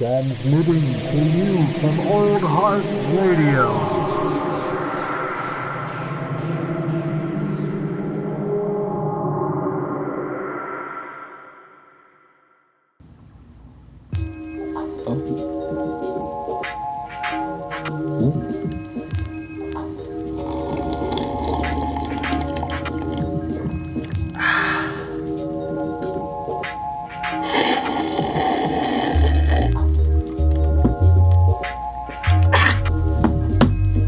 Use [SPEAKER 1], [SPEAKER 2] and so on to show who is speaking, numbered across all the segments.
[SPEAKER 1] Transmitting to you from Old Heart Radio.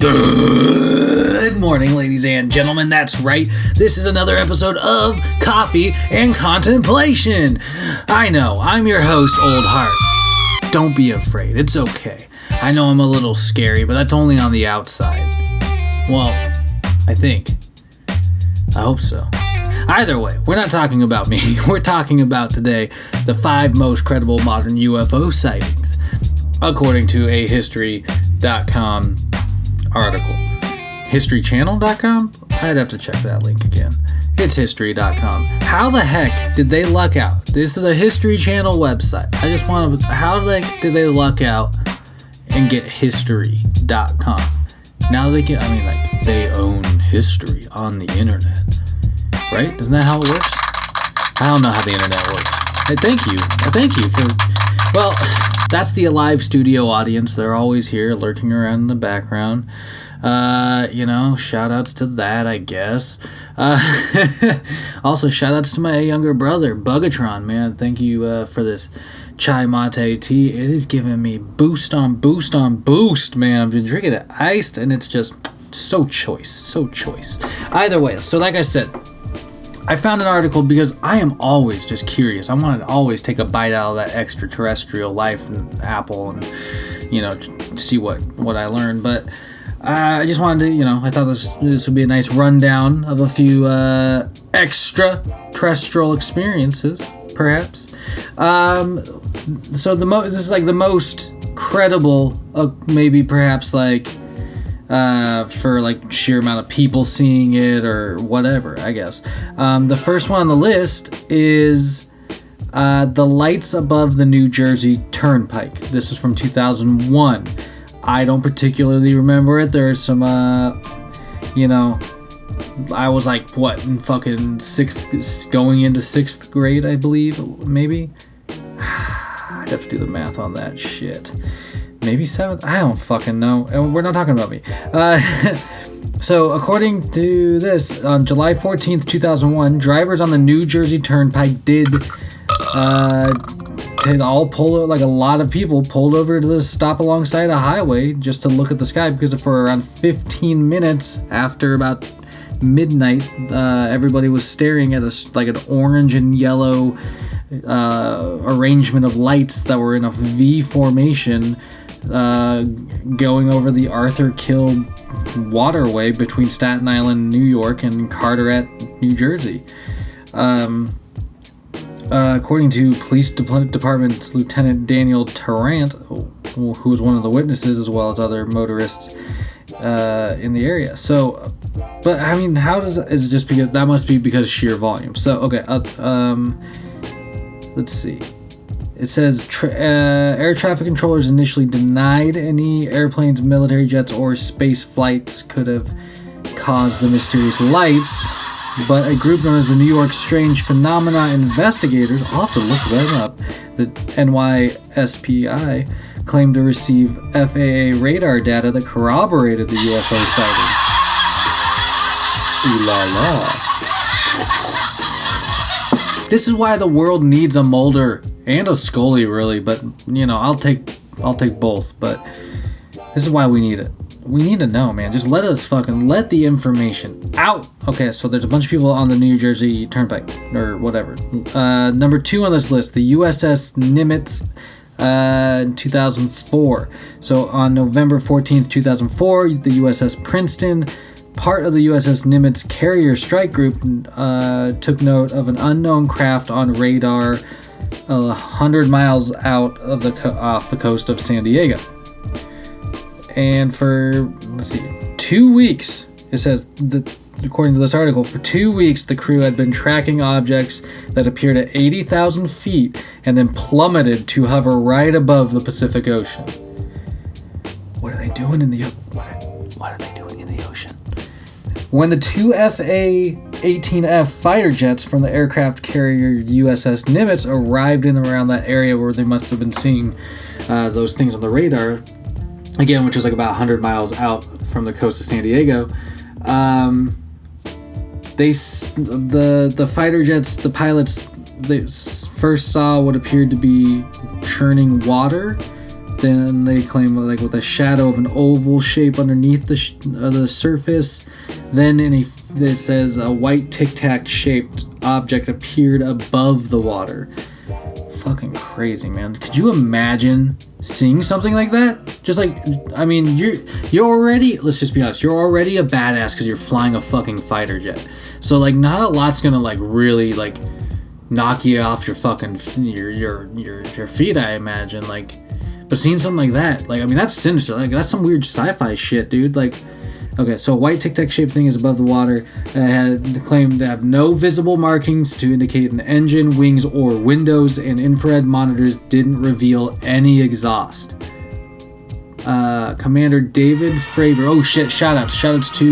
[SPEAKER 2] Good morning, ladies and gentlemen. That's right. This is another episode of Coffee and Contemplation. I know, I'm your host, Old Heart. Don't be afraid. It's okay. I know I'm a little scary, but that's only on the outside. Well, I think. I hope so. Either way, we're not talking about me. We're talking about today the 5 most credible modern UFO sightings, according to a History.com article. Historychannel.com? I'd have to check that link again. It's History.com. How the heck did they luck out? This is a History Channel website. I just want to... How did they luck out and get History.com? Now they can... they own history on the internet. Right? Isn't that how it works? I don't know how the internet works. Hey, thank you for... Well, that's the Alive Studio audience. They're always here, lurking around in the background. Shout outs to that, I guess. Also, shout outs to my younger brother, Bugatron, man. Thank you for this chai mate tea. It is giving me boost on boost on boost, man. I've been drinking it iced, and it's just so choice. Either way, so like I said, I found an article because I am always just curious. I want to always take a bite out of that extraterrestrial life and Apple and, see what I learned. But I just wanted to, I thought this would be a nice rundown of a few extraterrestrial experiences, perhaps. So this is like the most credible, maybe perhaps for sheer amount of people seeing it or whatever, I guess. The first one on the list is the lights above the New Jersey Turnpike. This is from 2001. I don't particularly remember it. There's some, I was in fucking going into 6th grade, I believe, maybe? I'd have to do the math on that shit. Maybe 7th? I don't fucking know. And we're not talking about me. So, according to this, on July 14th, 2001, drivers on the New Jersey Turnpike did all pull, a lot of people pulled over to the stop alongside a highway just to look at the sky, because for around 15 minutes after about midnight, everybody was staring at an orange and yellow arrangement of lights that were in a V formation, going over the Arthur Kill waterway between Staten Island, New York, and Carteret, New Jersey. According to Police Department's Lieutenant Daniel Tarrant, who was one of the witnesses, as well as other motorists in the area. So, but how is it just because that must be because of sheer volume? So, okay, let's see. It says air traffic controllers initially denied any airplanes, military jets, or space flights could have caused the mysterious lights, but a group known as the New York Strange Phenomena Investigators, I'll have to look them up, the NYSPI, claimed to receive FAA radar data that corroborated the UFO sighting. Ooh la la. This is why the world needs a Mulder and a Scully, really, but I'll take both. But this is why we need it. We need to know, man. Just let the information out. Okay, so there's a bunch of people on the New Jersey Turnpike or whatever. Number 2 on this list, the USS Nimitz in 2004. So on November 14th, 2004, the USS Princeton, part of the USS Nimitz carrier strike group, took note of an unknown craft on radar 100 miles out of off the coast of San Diego. And for 2 weeks, it says that according to this article, for 2 weeks the crew had been tracking objects that appeared at 80,000 feet and then plummeted to hover right above the Pacific Ocean. What are they doing in the what are they doing in the ocean? When the two FA-18F fighter jets from the aircraft carrier USS Nimitz arrived in and around that area where they must have been seeing those things on the radar, again, which was like about 100 miles out from the coast of San Diego, the fighter jets, the pilots, they first saw what appeared to be churning water. Then they claim like with a shadow of an oval shape underneath the surface. Then it says a white tic-tac shaped object appeared above the water. Fucking crazy, man. Could you imagine seeing something like that? Just like, I mean, you're already, let's just be honest, you're already a badass because you're flying a fucking fighter jet. So like not a lot's gonna like really like knock you off your fucking your feet, I imagine. Like, but seeing something like that, like, I mean, that's sinister. Like, that's some weird sci-fi shit, dude. Like, okay, so a white tic-tac shaped thing is above the water. Had claimed to have no visible markings to indicate an engine, wings, or windows, and infrared monitors didn't reveal any exhaust. Commander David Fravor. Oh shit! Shoutouts to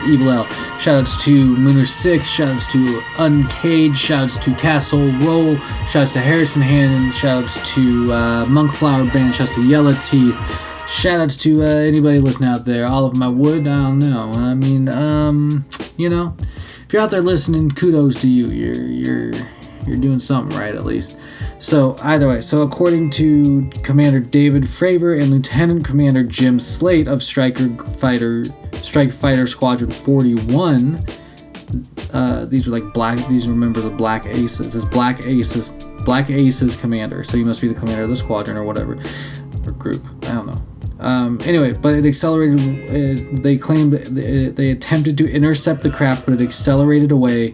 [SPEAKER 2] Evil L. Shoutouts to Mooner 6. Shoutouts to Uncaged. Shoutouts to Castle Roll. Shoutouts to Harrison Hannon. Shoutouts to Monkflower Band. Shoutouts to Yellow Teeth. Shoutouts to anybody listening out there. All of them I would. I don't know. I mean, you know, if you're out there listening, kudos to you. You're doing something right, at least. So either way, so according to Commander David Fravor and Lieutenant Commander Jim Slate of Strike Fighter Squadron 41, these are like black. These remember the Black Aces. This Black Aces commander. So he must be the commander of the squadron or whatever, or group. I don't know. Anyway, but it accelerated. They claimed they attempted to intercept the craft, but it accelerated away,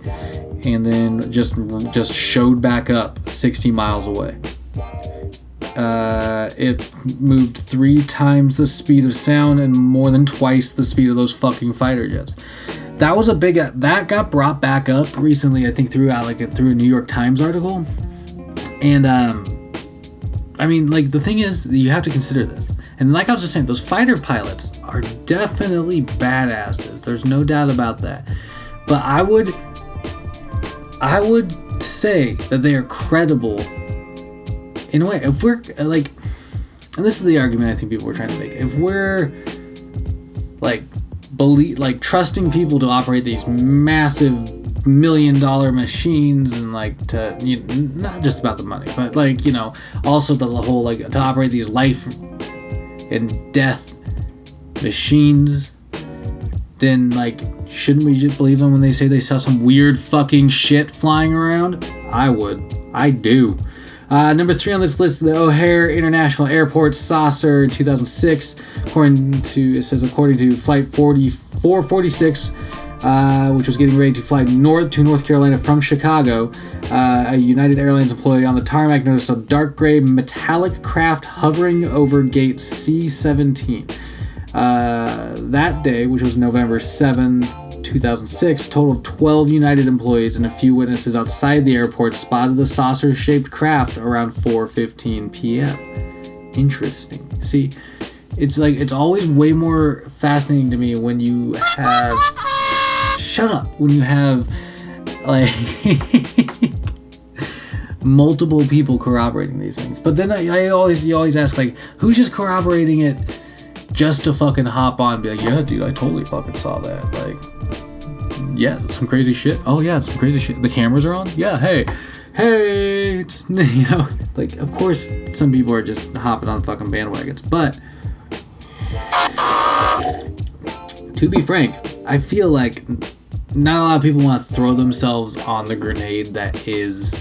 [SPEAKER 2] and then just showed back up 60 miles away. It moved 3 times the speed of sound and more than twice the speed of those fucking fighter jets. That was a big. That got brought back up recently, I think, through a New York Times article, and I mean, like, the thing is, you have to consider this. And like I was just saying, those fighter pilots are definitely badasses. There's no doubt about that. But I would say that they are credible in a way. If we're like, and this is the argument I think people were trying to make. If we're like trusting people to operate these massive $1 million machines and like to, you know, not just about the money, but like, you know, also the whole like to operate these life and death machines, then like, shouldn't we just believe them when they say they saw some weird fucking shit flying around? I would. I do. Number 3 on this list, the O'Hare International Airport saucer 2006. According to Flight 446, which was getting ready to fly north to North Carolina from Chicago, a United Airlines employee on the tarmac noticed a dark gray metallic craft hovering over gate C-17. That day, which was November 7th, 2006, a total of 12 United employees and a few witnesses outside the airport spotted the saucer-shaped craft around 4:15 p.m. Interesting. See, it's like, it's always way more fascinating to me when you have... Shut up! When you have, like... multiple people corroborating these things. But then you always ask, like, who's just corroborating it just to fucking hop on and be like, yeah, dude, I totally fucking saw that. Like, yeah, some crazy shit. Oh, yeah, some crazy shit. The cameras are on? Yeah, hey, it's, you know, like, of course, some people are just hopping on fucking bandwagons. But, to be frank, I feel like not a lot of people want to throw themselves on the grenade that is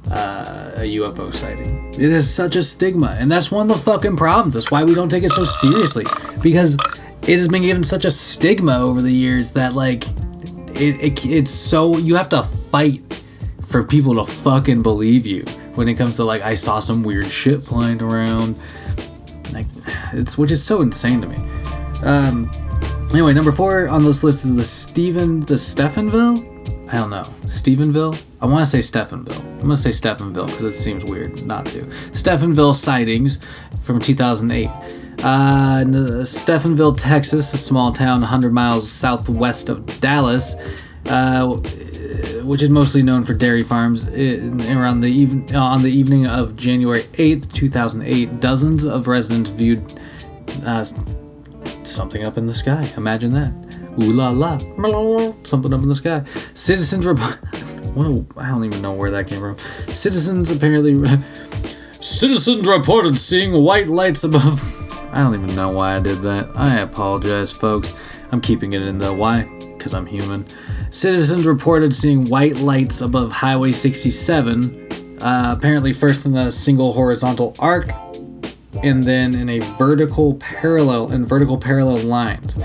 [SPEAKER 2] a UFO sighting. It is such a stigma, and that's one of the fucking problems. That's why we don't take it so seriously, because it has been given such a stigma over the years that, like, it's so, you have to fight for people to fucking believe you when it comes to, like, I saw some weird shit flying around, like, which is so insane to me. Anyway, number 4 on this list is the Stephenville? I don't know. Stephenville? I want to say Stephenville. I'm going to say Stephenville because it seems weird not to. Stephenville sightings from 2008. In the Stephenville, Texas, a small town 100 miles southwest of Dallas, which is mostly known for dairy farms. On the evening of January 8th, 2008, dozens of residents viewed something up in the sky. Imagine that. Ooh la la. Something up in the sky. Citizens I don't even know where that came from. Citizens reported seeing white lights above. I don't even know why I did that. I apologize, folks. I'm keeping it in the why, because I'm human. Citizens reported seeing white lights above Highway 67, apparently first in a single horizontal arc, and then in vertical parallel lines.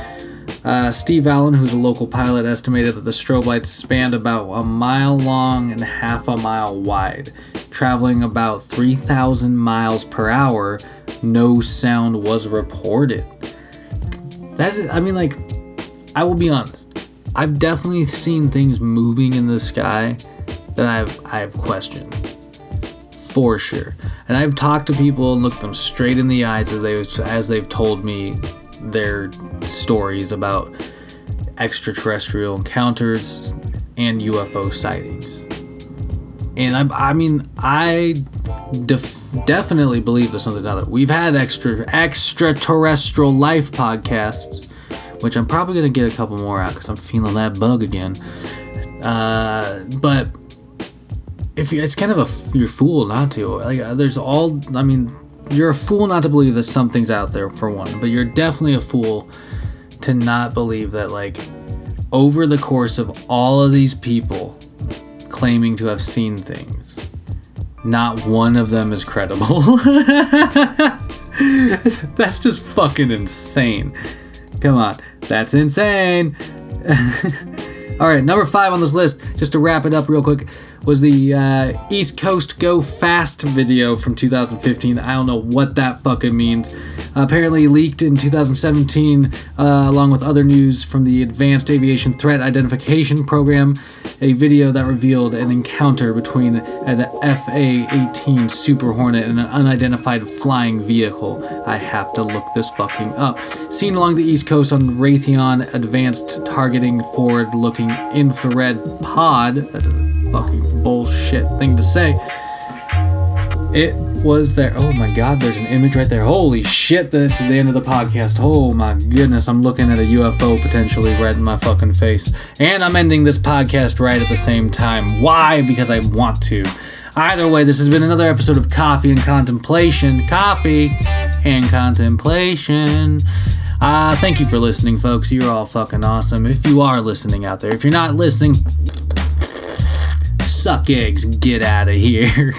[SPEAKER 2] Steve Allen, who's a local pilot, estimated that the strobe lights spanned about a mile long and half a mile wide, traveling about 3,000 miles per hour. No sound was reported. I will be honest. I've definitely seen things moving in the sky that I've questioned. For sure. And I've talked to people and looked them straight in the eyes as they've told me their stories about extraterrestrial encounters and UFO sightings. And I definitely believe there's something out there. We've had extraterrestrial life podcasts, which I'm probably going to get a couple more out because I'm feeling that bug again. But it's kind of you're a fool not to. You're a fool not to believe that something's out there, for one, but you're definitely a fool to not believe that, over the course of all of these people claiming to have seen things, not one of them is credible. That's just fucking insane. Come on, that's insane. Alright, number 5 on this list, just to wrap it up real quick, was the East Coast Go Fast video from 2015. I don't know what that fucking means. Apparently leaked in 2017, along with other news from the Advanced Aviation Threat Identification Program, a video that revealed an encounter between an FA-18 Super Hornet and an unidentified flying vehicle. I have to look this fucking up. Seen along the East Coast on Raytheon Advanced Targeting Forward-Looking Infrared Pod. That's a fucking bullshit thing to say. It was there. Oh my god, there's an image right there. Holy shit, that's the end of the podcast. Oh my goodness, I'm looking at a UFO potentially right in my fucking face. And I'm ending this podcast right at the same time. Why? Because I want to. Either way, this has been another episode of Coffee and Contemplation. Coffee and Contemplation. Thank you for listening, folks. You're all fucking awesome. If you are listening out there. If you're not listening, suck eggs. Get out of here.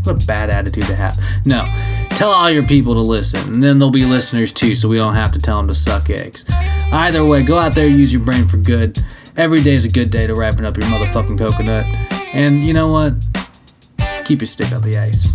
[SPEAKER 2] What a bad attitude to have. No. Tell all your people to listen, and then there'll be listeners too, so we don't have to tell them to suck eggs. Either way, go out there, use your brain for good. Every day is a good day to ripen up your motherfucking coconut. And you know what? Keep your stick on the ice.